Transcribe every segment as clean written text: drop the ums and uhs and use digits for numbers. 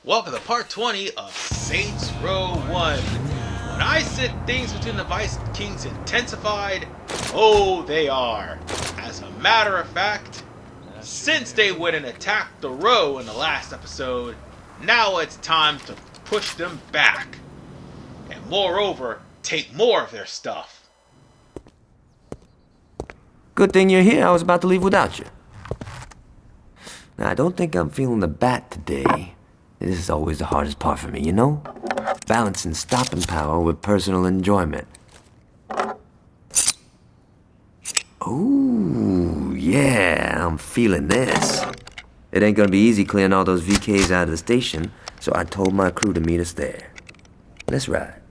Welcome to part 20 of Saints Row 1. When I said things between the Vice Kings intensified, oh they are. As a matter of fact, since they went and attacked the Row in the last episode, now it's time to push them back. And moreover, take more of their stuff. Good thing you're here. I was about to leave without you. Now, I don't think I'm feeling the bat today. This is always the hardest part for me, you know? Balancing stopping power with personal enjoyment. Ooh, yeah, I'm feeling this. It ain't gonna be easy clearing all those VKs out of the station, so I told my crew to meet us there. Let's ride.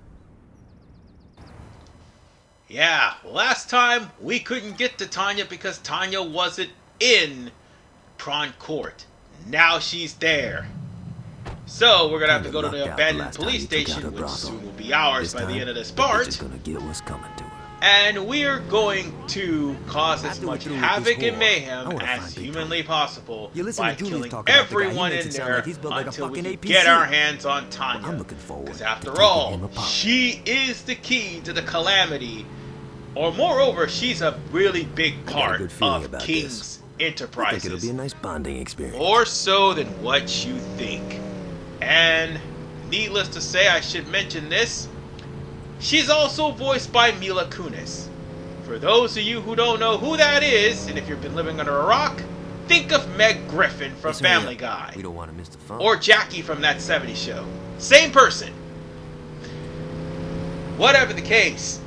Yeah, last time we couldn't get to Tanya because Tanya wasn't in Prawn Court. Now she's there. So we're gonna have to go to the abandoned police station, which soon will be ours by the end of this part. Just gonna get what's coming to her. And we're going to cause as much havoc and mayhem as humanly possible by killing everyone in there until we can get our hands on Tanya. Because after all, she is the key to the calamity. Or moreover, she's a really big part of King's Enterprises. It'll be a nice bonding experience. More so than what you think. And needless to say, I should mention this. She's also voiced by Mila Kunis. For those of you who don't know who that is, and if you've been living under a rock, think of Meg Griffin from Family Guy. We don't want to miss the fun. Or Jackie from That 70s Show. Same person. Whatever the case,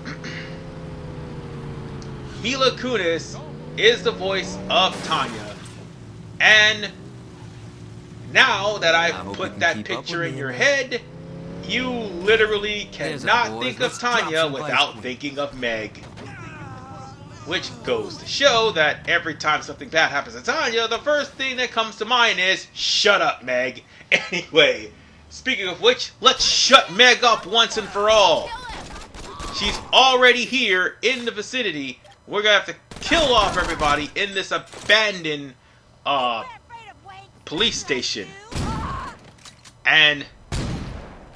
Mila Kunis is the voice of Tanya. And now that I've put that picture in your head, you literally cannot think of Tanya without thinking of Meg. Which goes to show that every time something bad happens to Tanya, the first thing that comes to mind is, shut up, Meg. Anyway, speaking of which, let's shut Meg up once and for all. She's already here in the vicinity. We're gonna have to kill off everybody in this abandoned police station. And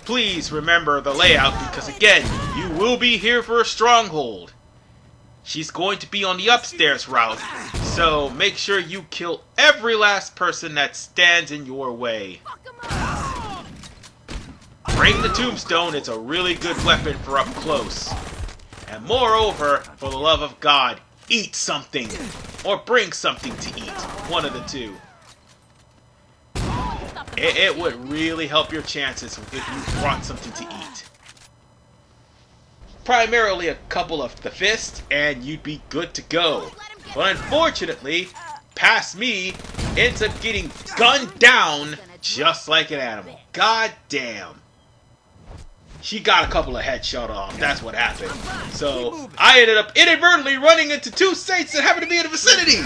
please remember the layout, because again, you will be here for a stronghold. She's going to be on the upstairs route, so make sure you kill every last person that stands in your way. Bring the tombstone, it's a really good weapon for up close. And moreover, for the love of God, eat something. Or bring something to eat. One of the two. It would really help your chances if you brought something to eat. Primarily a couple of the fist, and you'd be good to go. But unfortunately, past me ends up getting gunned down just like an animal. God damn. She got a couple of headshots off. That's what happened. So I ended up inadvertently running into two saints that happened to be in the vicinity.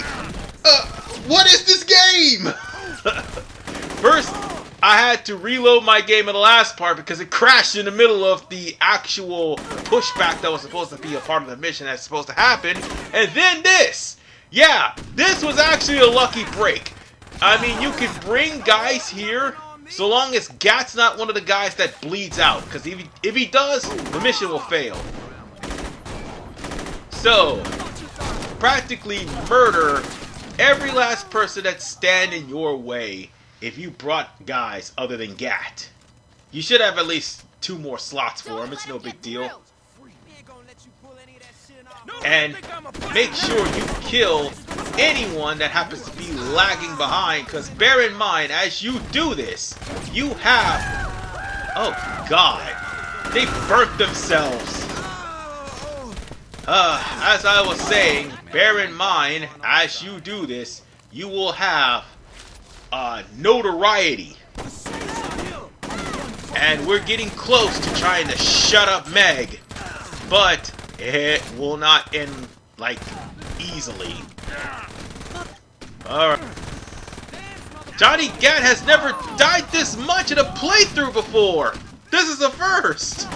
What is this game? First, I had to reload my game in the last part because it crashed in the middle of the actual pushback that was supposed to be a part of the mission that's supposed to happen. And then this. Yeah, this was actually a lucky break. I mean, you can bring guys here so long as Gat's not one of the guys that bleeds out. Because if he does, the mission will fail. So, practically murder every last person that's standing your way. If you brought guys other than Gat, you should have at least 2 more slots for him. It's no big deal. And make sure you kill anyone that happens to be lagging behind. Because bear in mind, as you do this, you have... Oh, God. They burnt themselves. As I was saying, bear in mind, as you do this, you will have... notoriety. And we're getting close to trying to shut up Meg, but it will not end, like, easily. Alright. Johnny Gat has never died this much in a playthrough before! This is a first!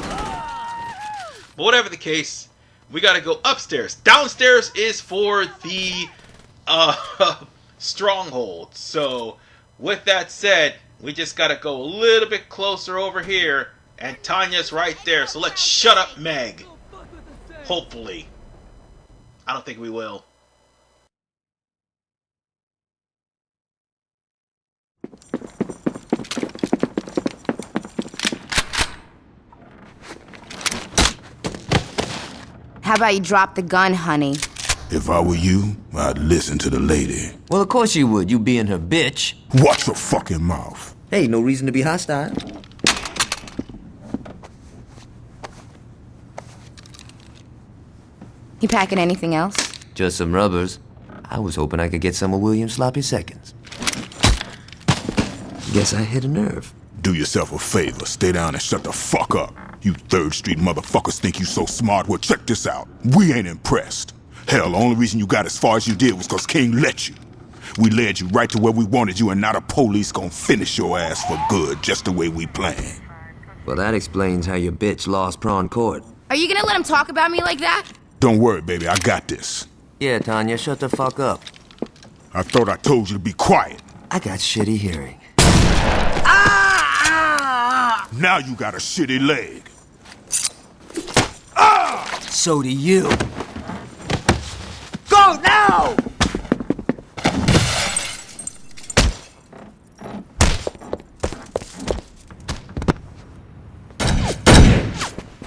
But whatever the case, we gotta go upstairs. Downstairs is for the, stronghold. So, with that said, We just gotta go a little bit closer over here. And Tanya's right there, so let's shut up Meg. Hopefully. I don't think we will. How about you drop the gun, honey? If I were you, I'd listen to the lady. Well, of course you would, you being her bitch. Watch your fucking mouth. Hey, no reason to be hostile. You packing anything else? Just some rubbers. I was hoping I could get some of William's sloppy seconds. Guess I hit a nerve. Do yourself a favor, stay down and shut the fuck up. You 3rd Street motherfuckers think you so smart. Well, check this out. We ain't impressed. Hell, the only reason you got as far as you did was cause King let you. We led you right to where we wanted you, and now the police gonna finish your ass for good, just the way we planned. Well, that explains how your bitch lost Prawn Court. Are you gonna let him talk about me like that? Don't worry, baby, I got this. Yeah, Tanya, shut the fuck up. I thought I told you to be quiet. I got shitty hearing. Now you got a shitty leg. So do you. Go now!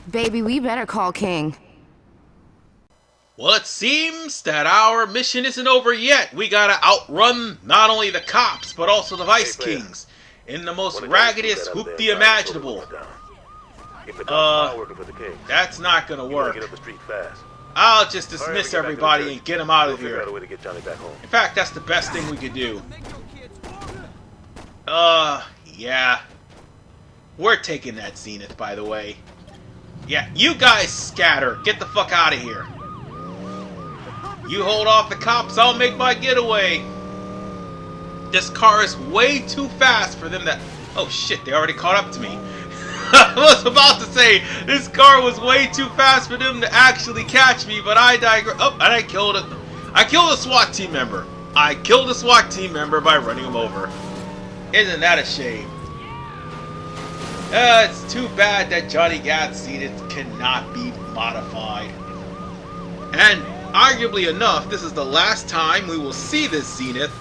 Baby, we better call King. Well, it seems that our mission isn't over yet. We gotta outrun not only the cops, but also the Vice Kings in the most raggedest hoopty imaginable. That's not gonna work. I'll just dismiss everybody and get them out of here. In fact, that's the best thing we could do. Yeah. We're taking that Zenith, by the way. Yeah, you guys scatter. Get the fuck out of here. You hold off the cops, I'll make my getaway. This car is way too fast for them to... Oh shit, they already caught up to me. I was about to say, this car was way too fast for them to actually catch me, but I digress. Oh, and I killed a SWAT team member. I killed a SWAT team member by running him over. Isn't that a shame? It's too bad that Johnny Gat's Zenith cannot be modified. And arguably enough, this is the last time we will see this Zenith.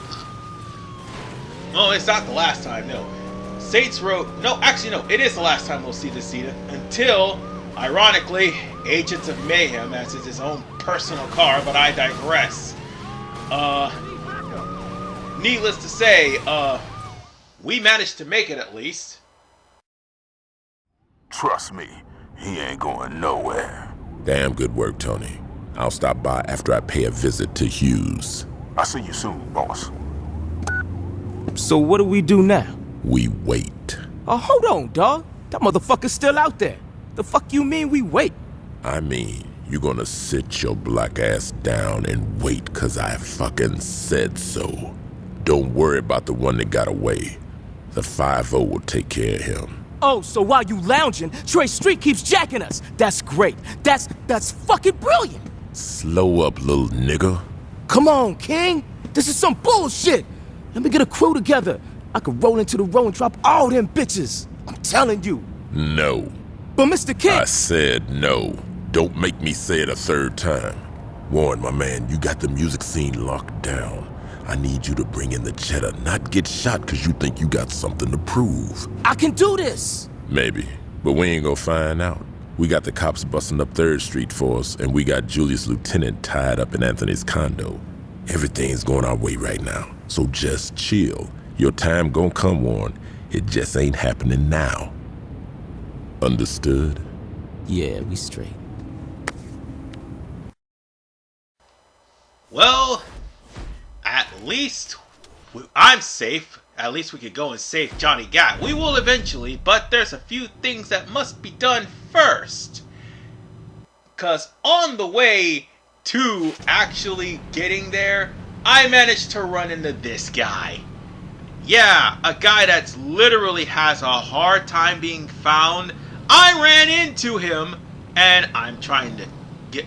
Oh, it's not the last time, no. Saints Row, no, actually no, it is the last time we'll see this Zenith until, ironically, Agents of Mayhem, as is his own personal car, but I digress. Needless to say, we managed to make it at least. Trust me, he ain't going nowhere. Damn good work, Tony. I'll stop by after I pay a visit to Hughes. I'll see you soon, boss. So what do we do now? We wait. Oh, hold on, dawg. That motherfucker's still out there. The fuck you mean we wait? I mean, you gonna sit your black ass down and wait 'cause I fucking said so. Don't worry about the one that got away. The 5-0 will take care of him. Oh, so while you lounging, Trey Street keeps jacking us. That's great. That's fucking brilliant. Slow up, little nigga. Come on, King. This is some bullshit. Let me get a crew together. I could roll into the row and drop all them bitches. I'm telling you. No. But Mr. King... I said no. Don't make me say it a 3rd time. Warren, my man, you got the music scene locked down. I need you to bring in the cheddar, not get shot because you think you got something to prove. I can do this. Maybe, but we ain't gonna find out. We got the cops busting up 3rd Street for us, and we got Julius Lieutenant tied up in Anthony's condo. Everything's going our way right now, so just chill. Your time gonna come, Warren. It just ain't happening now. Understood? Yeah, we straight. Well, at least I'm safe. At least we could go and save Johnny Gat. We will eventually, but there's a few things that must be done first. Because on the way to actually getting there, I managed to run into this guy. Yeah, a guy that's literally has a hard time being found. I ran into him, and I'm trying to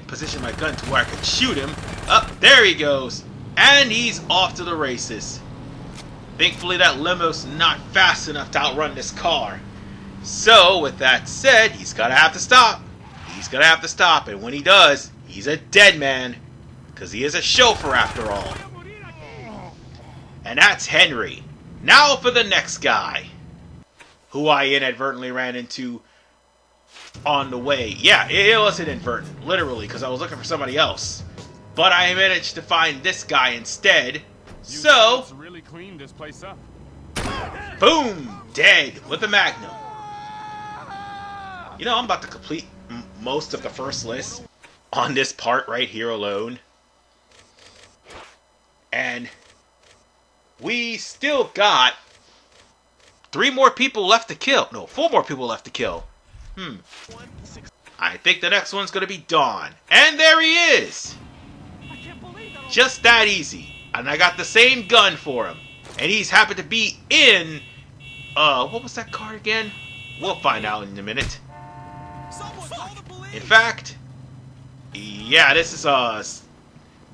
position my gun to where I can shoot him. Up there he goes, and he's off to the races. Thankfully, that limo's not fast enough to outrun this car. So, with that said, he's gonna have to stop. He's gonna have to stop, and when he does, he's a dead man. Because he is a chauffeur after all. And that's Henry. Now for the next guy. Who I inadvertently ran into on the way. Yeah, it was inadvertent. Literally, because I was looking for somebody else. But I managed to find this guy instead. So, really clean this place up. Boom! Dead with a Magnum. You know, I'm about to complete most of the first list on this part right here alone. And we still got 3 more people left to kill. No, 4 more people left to kill. I think the next one's going to be Dawn. And there he is! Just that easy. And I got the same gun for him. And he's happened to be in... what was that car again? We'll find out in a minute. In fact... Yeah, this is,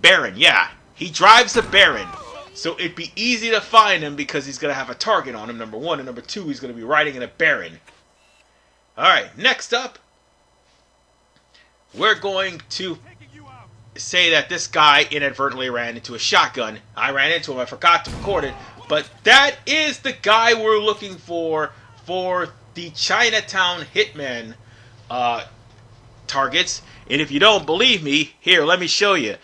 Baron, yeah. He drives a Baron. So it'd be easy to find him because he's going to have a target on him, number 1. And number 2, he's going to be riding in a Baron. Alright, next up. We're going to say that this guy inadvertently ran into a shotgun. I ran into him, I forgot to record it. But that is the guy we're looking for the Chinatown Hitman targets. And if you don't believe me, here, let me show you.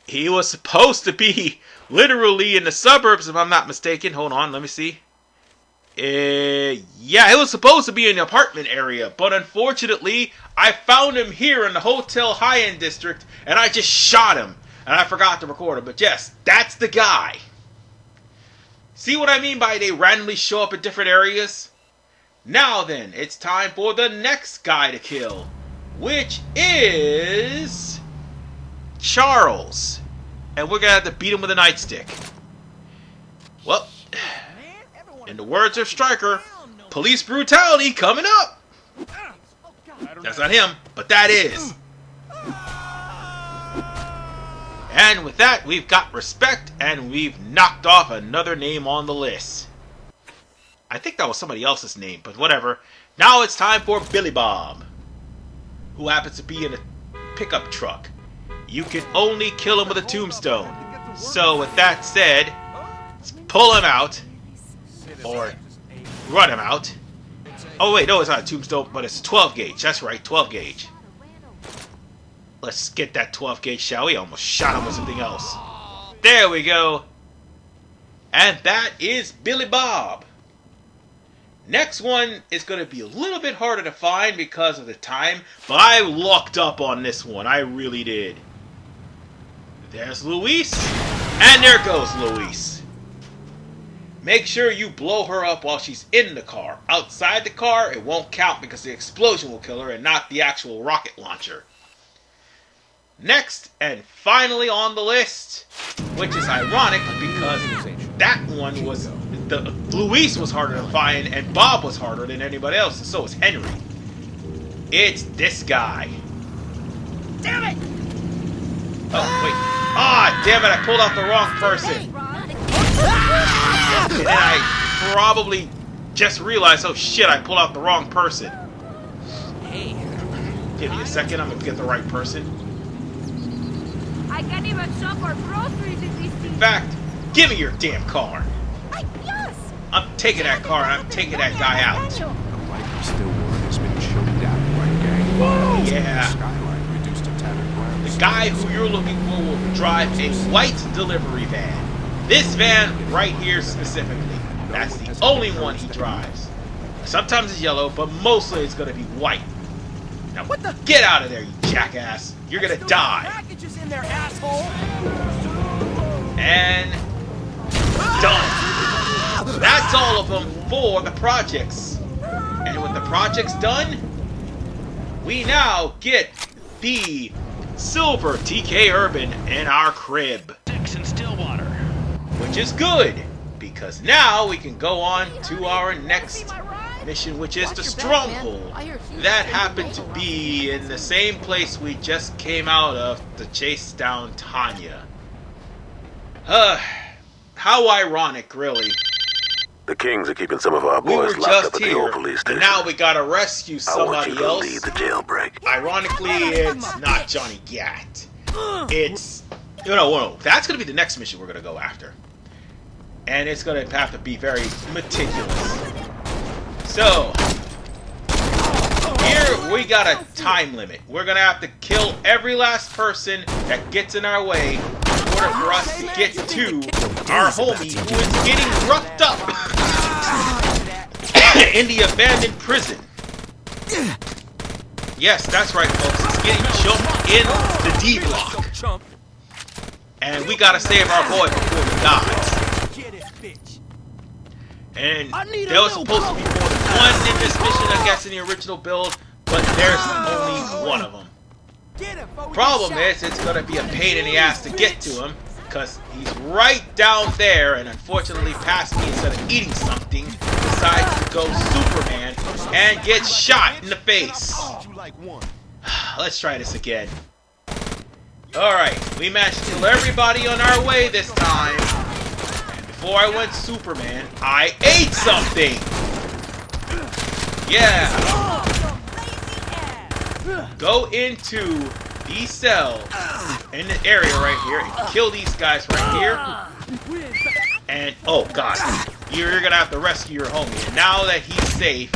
He was supposed to be literally in the suburbs, if I'm not mistaken. Hold on, let me see. Yeah, he was supposed to be in the apartment area, but unfortunately, I found him here in the Hotel High-End District, and I just shot him, and I forgot to record him. But yes, that's the guy. See what I mean by they randomly show up in different areas? Now then, it's time for the next guy to kill, which is Charles. And we're gonna have to beat him with a nightstick. Well, in the words of Stryker, police brutality coming up. That's not him, but that is. And with that, we've got respect, and we've knocked off another name on the list. I think that was somebody else's name, but whatever. Now it's time for Billy Bob, who happens to be in a pickup truck. You can only kill him with a tombstone. So with that said, let's pull him out. Or run him out. Oh wait, no, it's not a tombstone, but it's a 12 gauge. That's right, 12 gauge. Let's get that 12 gauge, shall we? I almost shot him with something else. There we go. And that is Billy Bob. Next one is going to be a little bit harder to find because of the time, but I lucked up on this one. I really did. There's Luis, and there goes Luis. Make sure you blow her up while she's in the car. Outside the car, it won't count because the explosion will kill her and not the actual rocket launcher. Next, and finally on the list, which is ironic because that one was... Luis was harder to find, and Bob was harder than anybody else, and so was Henry. It's this guy. Damn it! Oh, wait. Ah, damn it, I pulled out the wrong person. And then I probably just realized, oh shit, I pulled out the wrong person. Give me a second, I'm gonna get the right person. I can't even shop our groceries in this city. In fact, give me your damn car. I'm taking that car and I'm taking that guy out. Yeah. The guy who you're looking for will drive a white delivery van. This van right here specifically. That's the only one he drives. Sometimes it's yellow, but mostly it's going to be white. Now, get out of there, you jackass. You're going to die. And done. That's all of them for the projects. And with the projects done, we now get the silver TK Urban in our crib. Which is good, because now we can go on to our next mission, which is the Stronghold. That happened to be in the same place we just came out of to chase down Tanya. How ironic, really. The Kings are keeping some of our We were boys locked up just at the here, old police and station. now we gotta rescue I want you somebody to else. lead the jailbreak. Ironically, it's not Johnny Gat. It's... No, that's gonna be the next mission we're gonna go after. And it's gonna have to be very meticulous. So... here, we got a time limit. We're gonna have to kill every last person that gets in our way in order for us to get to our homie who is getting roughed up in the abandoned prison. Yes, that's right, folks. He's getting jumped in the D block. And we gotta save our boy before he dies. And there was supposed to be more than one in this mission, I guess, in the original build, but there's only one of them. Problem is, it's gonna be a pain in the ass to get to him, because he's right down there, and unfortunately past me, instead of eating something, decides to go Superman and get shot in the face. Let's try this again. Alright, we managed to kill everybody on our way this time. And before I went Superman, I ate something! Yeah! Go into the cell in the area right here and kill these guys right here. And, oh god, you're gonna have to rescue your homie. And now that he's safe,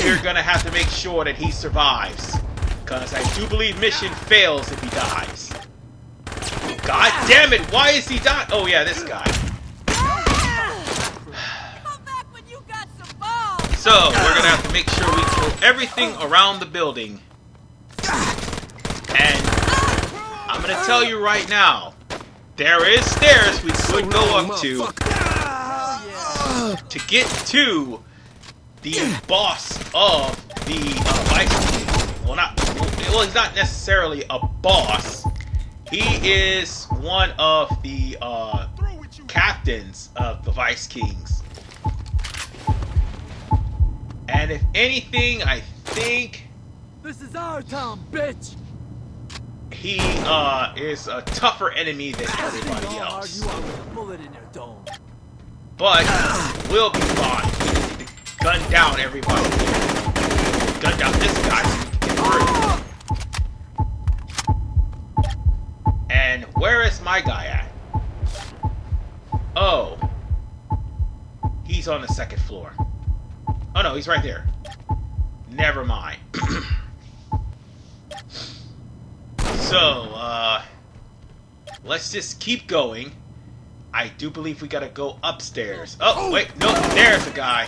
you're gonna have to make sure that he survives. Because I do believe mission fails if he dies. God damn it, why is he dying? Oh yeah, this guy. So, we're gonna have to make sure we kill everything around the building. And I'm gonna tell you right now, there is stairs we could go up to get to the boss of the Vice King. Well, he's not necessarily a boss. He is one of the captains of the Vice Kings. And if anything, I think This is our town, bitch! he is a tougher enemy than everybody else. But we'll be fine. We just need to gun down everybody. Gun down this guy so we can get through. And where is my guy at? Oh. He's on the second floor. Oh no, he's right there. Never mind. So, let's just keep going. I do believe we gotta go upstairs. Oh, wait, no, there's a guy.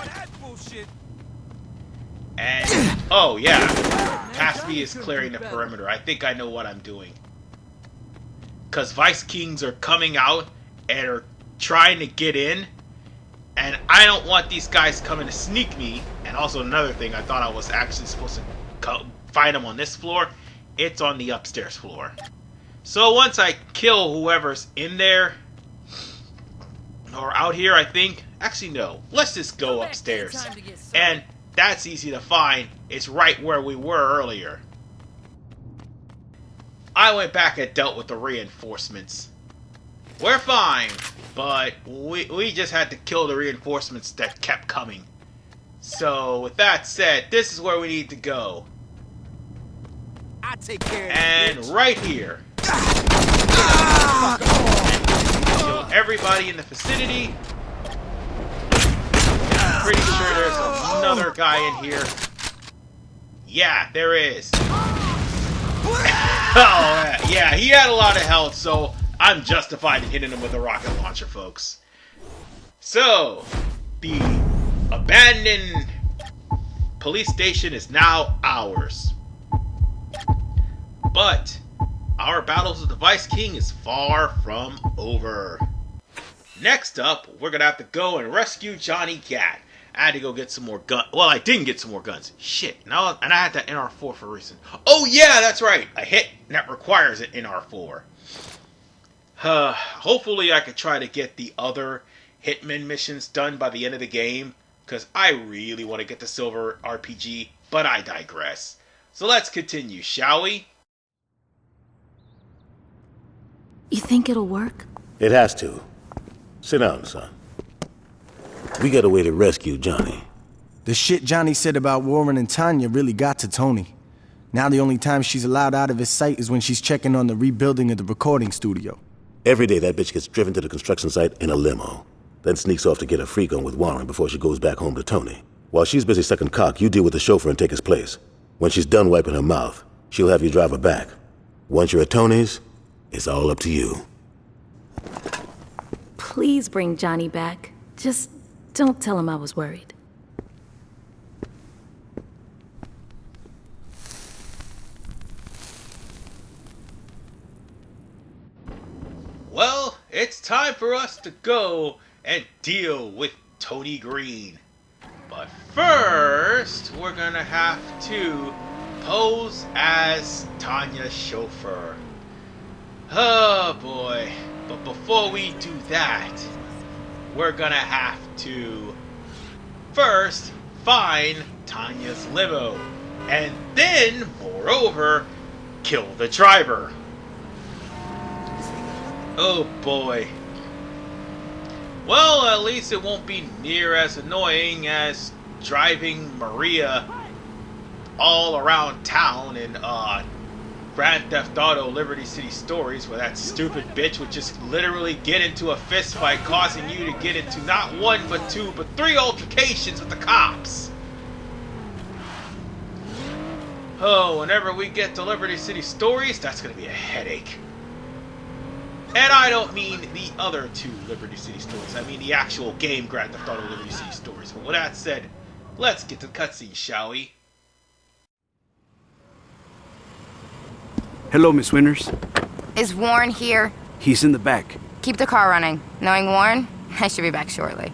And, oh yeah, past me is clearing the perimeter. I think I know what I'm doing. Because Vice Kings are coming out and are trying to get in. And I don't want these guys coming to sneak me. And also another thing, I thought I was actually supposed to find them on this floor. It's on the upstairs floor. So once I kill whoever's in there, or out here, I think. Actually, no. Let's just go upstairs. And that's easy to find. It's right where we were earlier. I went back and dealt with the reinforcements. We're fine, but we just had to kill the reinforcements that kept coming. So, with that said, this is where we need to go. I take care of and right here. Kill everybody in the vicinity. I'm pretty sure there's another guy in here. Yeah, there is. Oh, yeah, he had a lot of health, so I'm justified in hitting him with a rocket launcher, folks. So, the abandoned police station is now ours. But our battles with the Vice King is far from over. Next up, we're gonna have to go and rescue Johnny Gat. I had to go get some more guns. Well, I didn't get some more guns. Shit. No, and I had that NR4 for a reason. Oh yeah, that's right. A hit that requires an NR4. Hopefully I could try to get the other Hitman missions done by the end of the game, because I really want to get the silver RPG, but I digress. So let's continue, shall we? You think it'll work? It has to. Sit down, son. We got a way to rescue Johnny. The shit Johnny said about Warren and Tanya really got to Tony. Now the only time she's allowed out of his sight is when she's checking on the rebuilding of the recording studio. Every day that bitch gets driven to the construction site in a limo, then sneaks off to get a freak on with Warren before she goes back home to Tony. While she's busy sucking cock, you deal with the chauffeur and take his place. When she's done wiping her mouth, she'll have you drive her back. Once you're at Tony's, it's all up to you. Please bring Johnny back. Just don't tell him I was worried. Well, it's time for us to go and deal with Tony Green. But first, we're gonna have to pose as Tanya's chauffeur. Oh boy. But before we do that, we're gonna have to first find Tanya's limo. And then, moreover, kill the driver. Oh boy. Well, at least it won't be near as annoying as driving Maria all around town in Grand Theft Auto Liberty City Stories, where that stupid bitch would just literally get into a fist fight, causing you to get into not one but two but three altercations with the cops. Oh, whenever we get to Liberty City Stories, that's gonna be a headache. And I don't mean the other two Liberty City Stories. I mean the actual game Grand Theft Auto Liberty City Stories. But with that said, let's get to the cutscene, shall we? Hello, Miss Winters. Is Warren here? He's in the back. Keep the car running. Knowing Warren, I should be back shortly.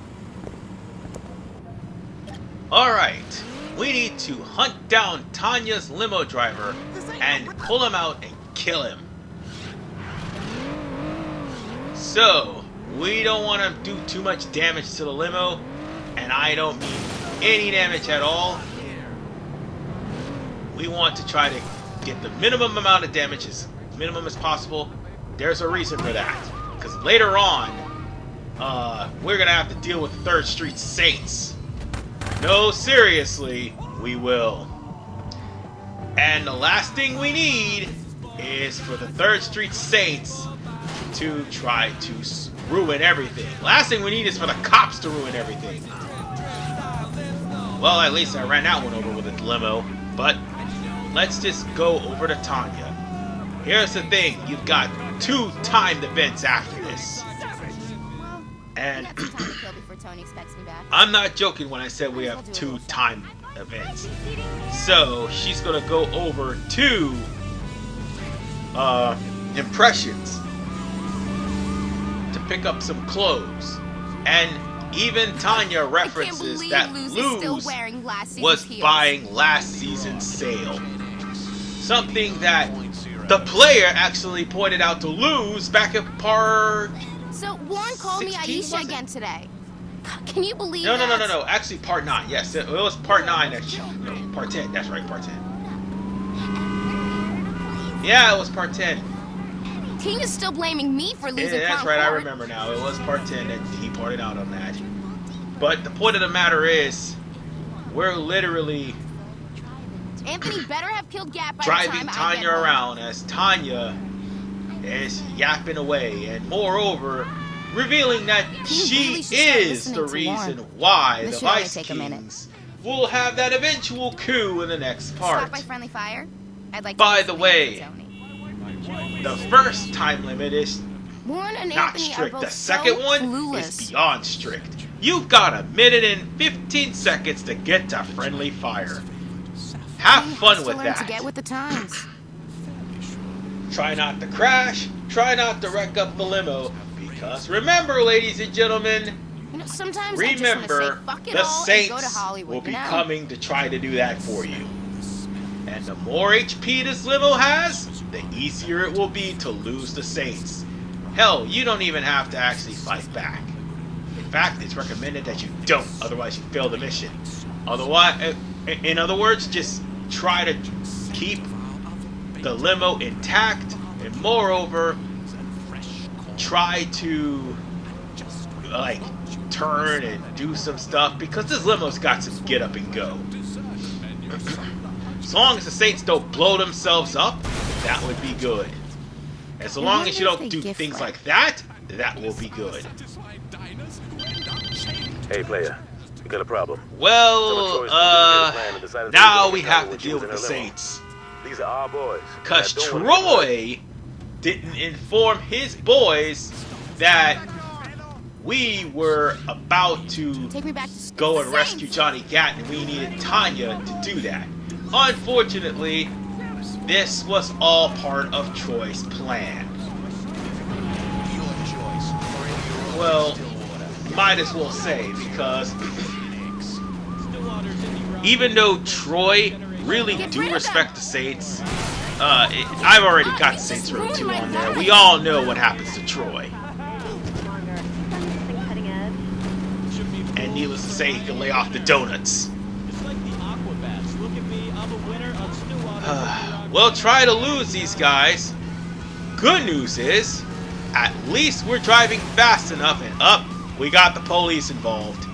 Alright, we need to hunt down Tanya's limo driver and pull him out and kill him. So, we don't want to do too much damage to the limo, and I don't mean any damage at all. We want to try to get the minimum amount of damage as minimum as possible. There's a reason for that, because later on, we're going to have to deal with the 3rd Street Saints. No, seriously, we will. And the last thing we need is for the 3rd Street Saints to try to ruin everything. Last thing we need is for the cops to ruin everything. Well, at least I ran that one over with a limo, but let's just go over to Tanya. Here's the thing, you've got 2 timed events after this. And I'm not joking when I said we have 2 timed events. So she's gonna go over to impressions to pick up some clothes. And even Tanya references that Luz was buying last season's sale. Something that the player actually pointed out to Luz back at part... So Warren called me 16, Aisha again today. Can you believe No. that? Actually, part 9. Yes, it was part 9. No, part 10. That's right, part 10. Yeah, it was part 10. Tina's still blaming me for losing. Yeah, that's right. I remember now. It was part 10 that he pointed out on that. But the point of the matter is, we're literally Anthony better have killed Gap by driving the time Tanya I get home. around as Tanya is yapping away, and moreover, revealing that she is the reason why the Vice Kings will have that eventual coup in the next part. Stop by Friendly Fire. I'd like. By the way, the first time limit is Warren and not Anthony strict. are The both second so one clueless. is beyond strict. You've got 1 minute and 15 seconds to get to Friendly Fire. Have fun with that. To get with the times. Try not to crash. Try not to wreck up the limo. Because remember, ladies and gentlemen, You know, sometimes remember, I just want to say fuck it the all and go to Saints Hollywood, will be you know? coming to try to do that for you. And the more HP this limo has, the easier it will be to lose the Saints. Hell, you don't even have to actually fight back. In fact, it's recommended that you don't, otherwise you fail the mission. Otherwise, in other words, just try to keep the limo intact, and moreover, try to turn and do some stuff because this limo's got some get up and go. As long as the Saints don't blow themselves up, that would be good. And so long as you don't do things like that, that will be good. Hey, player. We got a problem. Well, now we have to deal with the Saints. These are our boys. Because Troy didn't inform his boys that we were about to go and rescue Johnny Gat, and we needed Tanya to do that. Unfortunately, this was all part of Troy's plan. Well, might as well say, because even though Troy really do respect the Saints, I've already got Saints Row 2 on there. We all know what happens to Troy. And needless to say, he can lay off the donuts. We'll try to lose these guys. Good news is, at least we're driving fast enough, and we got the police involved.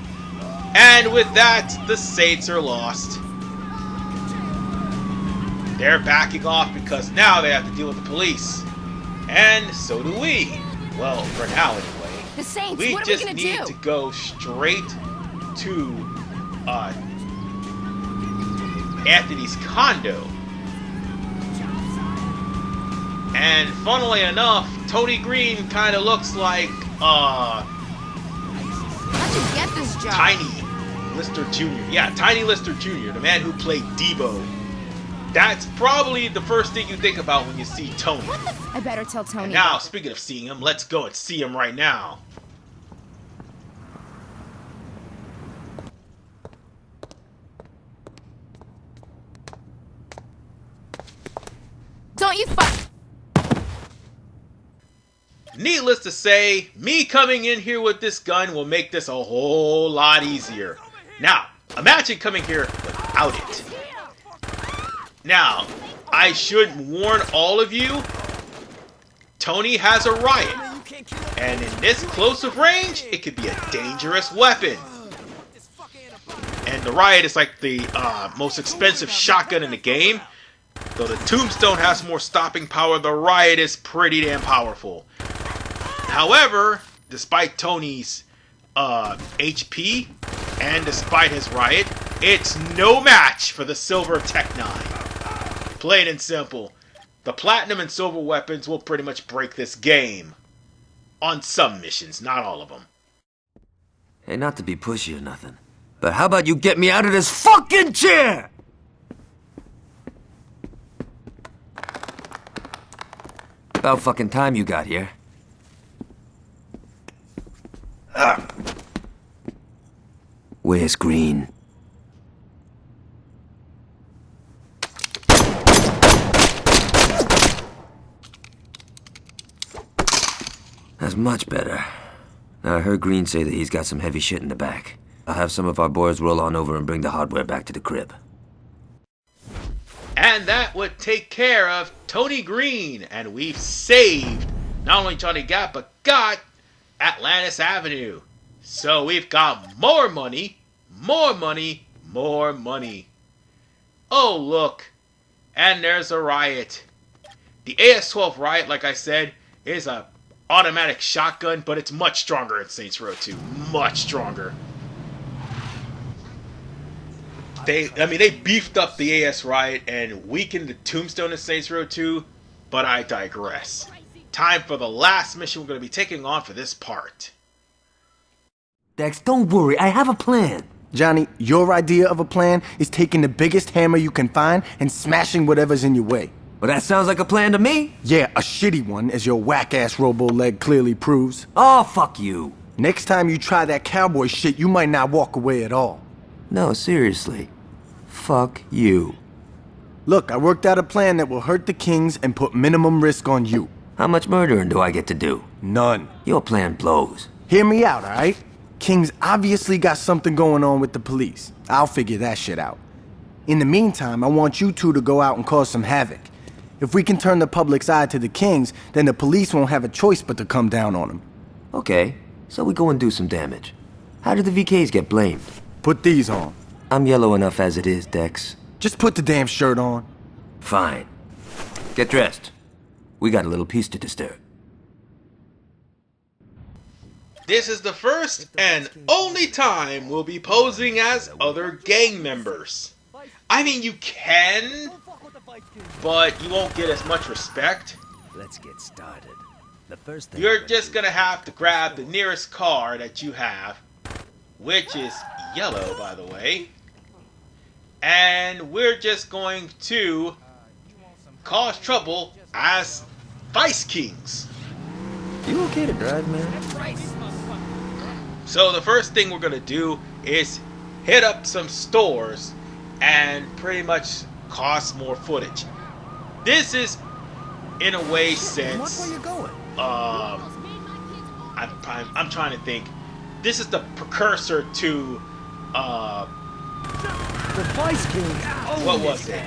And with that, the Saints are lost. They're backing off because now they have to deal with the police. And so do we. Well, for now anyway. The Saints, we what are just we gonna need do? to go straight to Anthony's condo. And funnily enough, Tony Green kind of looks like How'd you get this job? Tiny Lister Jr. Yeah, Tiny Lister Jr., the man who played Deebo. That's probably the first thing you think about when you see Tony. I better tell Tony. And now, speaking of seeing him, let's go and see him right now. Don't you fuck. Needless to say, me coming in here with this gun will make this a whole lot easier. Now, imagine coming here without it. Now, I should warn all of you, Tony has a riot. And in this close of range, it could be a dangerous weapon. And the riot is like the most expensive shotgun in the game. Though the Tombstone has more stopping power, the riot is pretty damn powerful. However, despite Tony's HP and despite his riot, it's no match for the Silver Tech 9. Plain and simple. The Platinum and Silver weapons will pretty much break this game. On some missions, not all of them. Hey, not to be pushy or nothing, but how about you get me out of this fucking chair? About fucking time you got here. Where's Green? That's much better. Now, I heard Green say that he's got some heavy shit in the back. I'll have some of our boys roll on over and bring the hardware back to the crib. And that would take care of Tony Green. And we've saved not only Johnny Gat, but got Atlantis Avenue. So we've got more money, more money, more money. Oh, look. And there's a riot. The AS-12 riot, like I said, is a automatic shotgun, but it's much stronger in Saints Row 2. Much stronger. They beefed up the AS riot and weakened the Tombstone in Saints Row 2, but I digress. Time for the last mission we're going to be taking on for this part. Dex, don't worry, I have a plan. Johnny, your idea of a plan is taking the biggest hammer you can find and smashing whatever's in your way. Well, that sounds like a plan to me. Yeah, a shitty one, as your whack-ass robo-leg clearly proves. Oh, fuck you. Next time you try that cowboy shit, you might not walk away at all. No, seriously. Fuck you. Look, I worked out a plan that will hurt the Kings and put minimum risk on you. How much murdering do I get to do? None. Your plan blows. Hear me out, alright? Kings obviously got something going on with the police. I'll figure that shit out. In the meantime, I want you two to go out and cause some havoc. If we can turn the public's eye to the Kings, then the police won't have a choice but to come down on them. Okay, so we go and do some damage. How did the VKs get blamed? Put these on. I'm yellow enough as it is, Dex. Just put the damn shirt on. Fine. Get dressed. We got a little piece to disturb. This is the first and only time we'll be posing as other gang members. I mean, you can, but you won't get as much respect. Let's get started. The first thing You're just gonna have to grab the nearest car that you have, which is yellow, by the way. And we're just going to cause trouble as Vice Kings. You okay to drive, man? So the first thing we're gonna do is hit up some stores and pretty much cause more footage. This is, in a way, since Where you going? I'm trying to think. This is the precursor to The Vice King. what was it?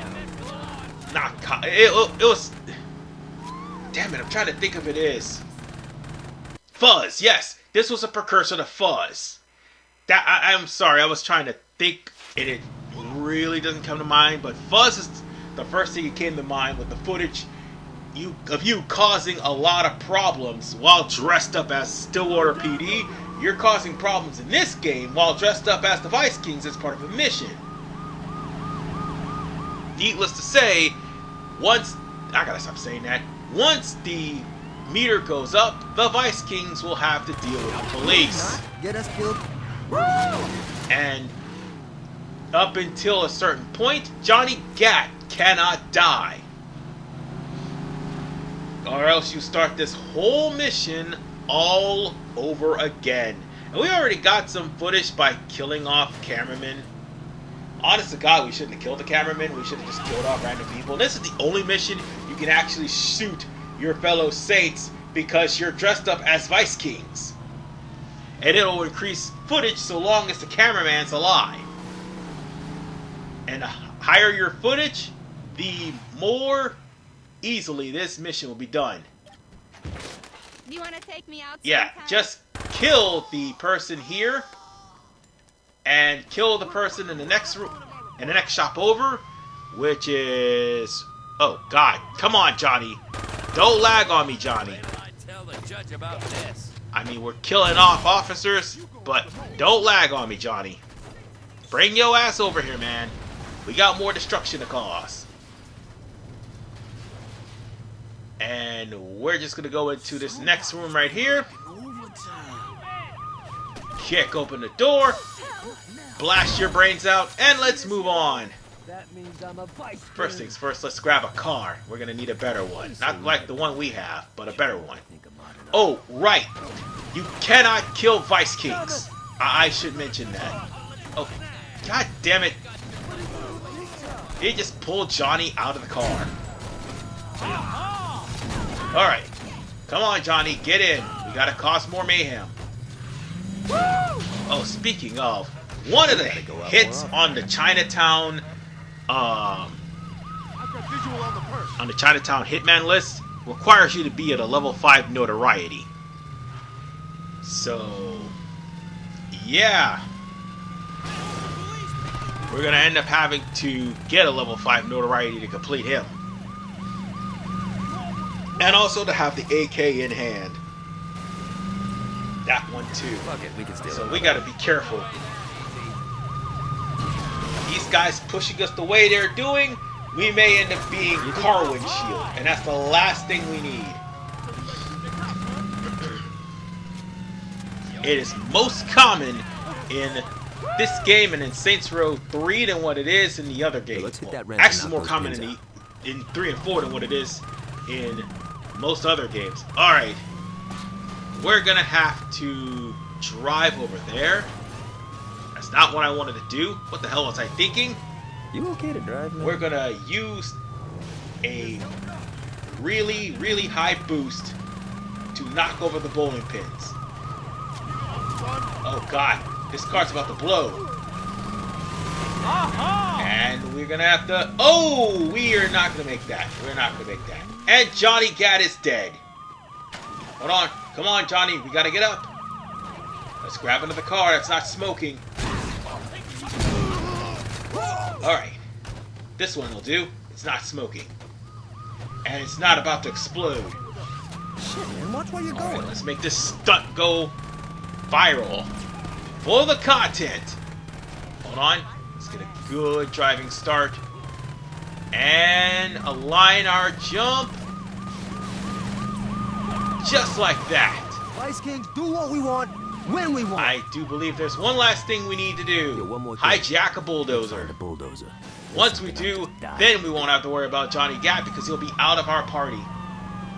Not it was. Damn it! I'm trying to think of it as Fuzz. Yes, this was a precursor to Fuzz. That I'm sorry, I was trying to think, and it really doesn't come to mind. But Fuzz is the first thing that came to mind with the footage of you causing a lot of problems while dressed up as Stillwater PD. You're causing problems in this game while dressed up as the Vice Kings as part of a mission. Needless to say, once I gotta stop saying that. Once the meter goes up, the Vice Kings will have to deal with the police. Get us killed. And up until a certain point, Johnny Gat cannot die. Or else you start this whole mission all over again. And we already got some footage by killing off cameramen. Honest to God, we shouldn't have killed the cameraman. We should have just killed off random people. And this is the only mission you can actually shoot your fellow Saints because you're dressed up as Vice Kings. And it'll increase footage so long as the cameraman's alive. And the higher your footage, the more easily this mission will be done. Do you want to take me out? Yeah, sometime? just kill the person here and kill the person in the next room, in the next shop over, which is, oh God, come on, Johnny, don't lag on me, Johnny. Tell the judge about this. I mean, we're killing off officers, but don't lag on me, Johnny. Bring your ass over here, man. We got more destruction to cause. And we're just gonna go into this next room right here. Kick open the door. Blast your brains out, and let's move on. That means I'm a Vice First things first, let's grab a car. We're gonna need a better one. Not like the one we have, but a better one. Oh, right. You cannot kill Vice Kings. I should mention that. Oh, God damn it. He just pulled Johnny out of the car. Alright. Come on, Johnny, get in. We gotta cause more mayhem. Oh, speaking of, one of the hits on the Chinatown Hitman list requires you to be at a level 5 notoriety. So, yeah. We're gonna end up having to get a level 5 notoriety to complete him. And also to have the AK in hand. That one too. Fuck it, we can steal So it. we gotta be careful. These guys pushing us the way they're doing, we may end up being car windshield, and that's the last thing we need. It is most common in this game and in Saints Row 3 than what it is in the other games. let's hit that ramp Actually, and more knock common those in pins in 3 and 4 than what it is in most other games. Alright. We're gonna have to drive over there. That's not what I wanted to do. What the hell was I thinking? You okay to drive, man? We're gonna use a really, really high boost to knock over the bowling pins. Oh God, this car's about to blow. And we're gonna have to, oh, we are not gonna make that. We're not gonna make that. And Johnny Gat is dead. Hold on, come on Johnny, we gotta get up. Let's grab into the car that's not smoking. Alright. This one will do. It's not smoking. And it's not about to explode. Shit, man, watch where you're going. Alright, let's make this stunt go viral. Full of the content. Hold on. Let's get a good driving start. And align our jump. Just like that. Vice Kings, do what we want, when we want. I do believe there's one last thing we need to do. Yeah, one more thing. Hijack a bulldozer. The bulldozer. Once we do, then we won't have to worry about Johnny Gat because he'll be out of our party.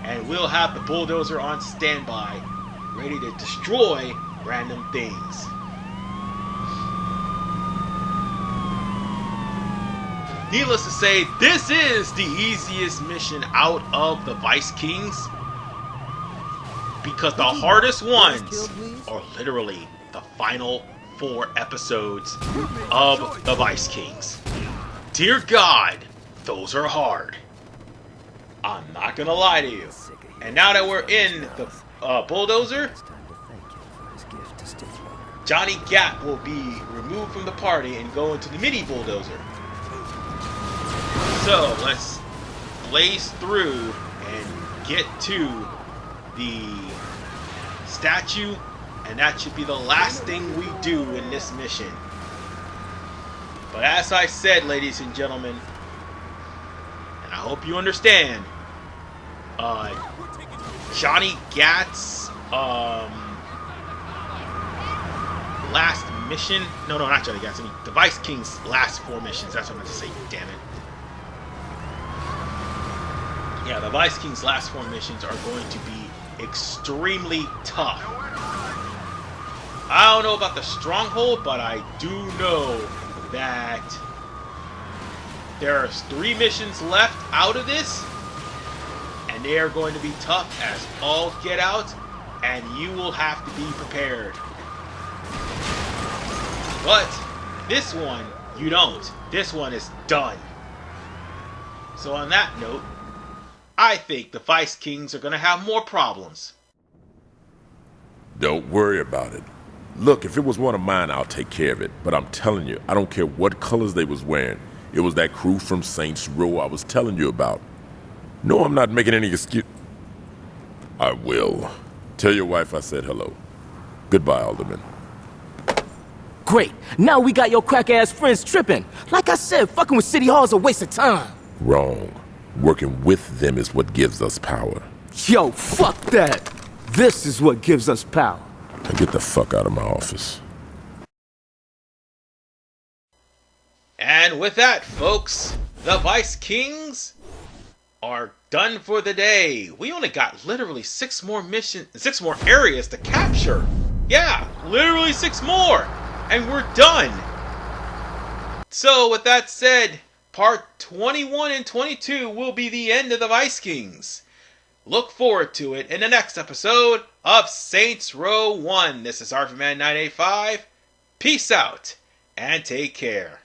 And we'll have the bulldozer on standby, ready to destroy random things. Needless to say, this is the easiest mission out of the Vice Kings. Because the hardest ones are literally the final 4 episodes of the Vice Kings. Dear God, those are hard. I'm not gonna lie to you. And now that we're in the bulldozer, Johnny Gat will be removed from the party and go into the mini bulldozer. So let's blaze through and get to the statue, and that should be the last thing we do in this mission. But as I said, ladies and gentlemen, and I hope you understand, Johnny Gat's last mission, no, not Johnny Gat's, I mean the Vice King's last 4 missions, that's what I meant to say, damn it. Yeah, the Vice King's last 4 missions are going to be extremely tough. I don't know about the stronghold, but I do know that there are 3 missions left out of this, and they are going to be tough as all get out, and you will have to be prepared. But this one, you don't. This one is done. So on that note, I think the Vice Kings are going to have more problems. Don't worry about it. Look, if it was one of mine, I'll take care of it. But I'm telling you, I don't care what colors they was wearing. It was that crew from Saints Row I was telling you about. No, I'm not making any excuse. I will. Tell your wife I said hello. Goodbye, Alderman. Great. Now we got your crack-ass friends tripping. Like I said, fucking with City Hall is a waste of time. Wrong. Working with them is what gives us power. Yo, fuck that. This is what gives us power. Now get the fuck out of my office. And with that, folks, the Vice Kings are done for the day. We only got literally 6 more missions, 6 more areas to capture. Yeah, literally 6 more, and we're done. So with that said, part 21 and 22 will be the end of the Vice Kings. Look forward to it in the next episode of Saints Row 1. This is Arthurman 985. Peace out and take care.